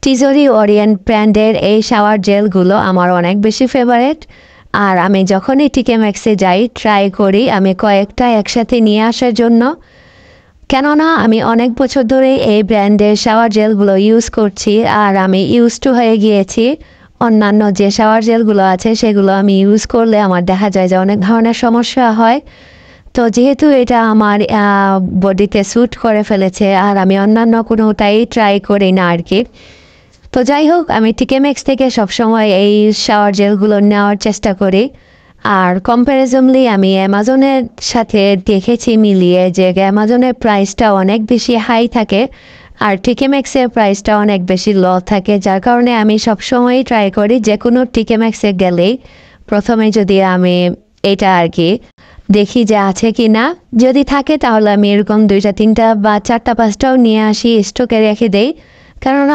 টিজরি Orient ব্র্যান্ডের এই shower জেলগুলো আমার অনেক বেশি ফেভারিট। আর আমি যখনই টিকে ম্যাক্সে যাই ট্রাই করি আমি কয়েকটা একসাথে নিয়ে আসার জন্য, কেননা আমি অনেক বছর ধরে এই ব্র্যান্ডের শাওয়ার জেলগুলো ইউজ করছি আর আমি ইউজ টু হয়ে গিয়েছি। অন্যান্য যে শাওয়ার জেলগুলো আছে সেগুলো আমি ইউজ করলে আমার দেখা যায় যে অনেক ধরনের সমস্যা হয়। তো যেহেতু এটা আমার বডিতে স্যুট করে ফেলেছে আর আমি অন্যান্য কোনোটাই ট্রাই করি না আর কি। তো যাই হোক, আমি টিকে ম্যাক্স থেকে সবসময় এই শাওয়ার জেলগুলো নেওয়ার চেষ্টা করি। আর কম্প্যারিজনলি আমি অ্যামাজনের সাথে দেখেছি মিলিয়ে যে অ্যামাজনের প্রাইসটা অনেক বেশি হাই থাকে আর টিকে ম্যাক্সের প্রাইসটা অনেক বেশি লো থাকে, যার কারণে আমি সবসময়ই ট্রাই করি যে কোনো টিকে ম্যাক্সে গেলেই প্রথমে যদি আমি এটা আর কি দেখি যে আছে কি না, যদি থাকে তাহলে আমি এরকম 2টা 3টা বা 4টা 5টাও নিয়ে আসি, স্টকে রেখে দেই। কারণ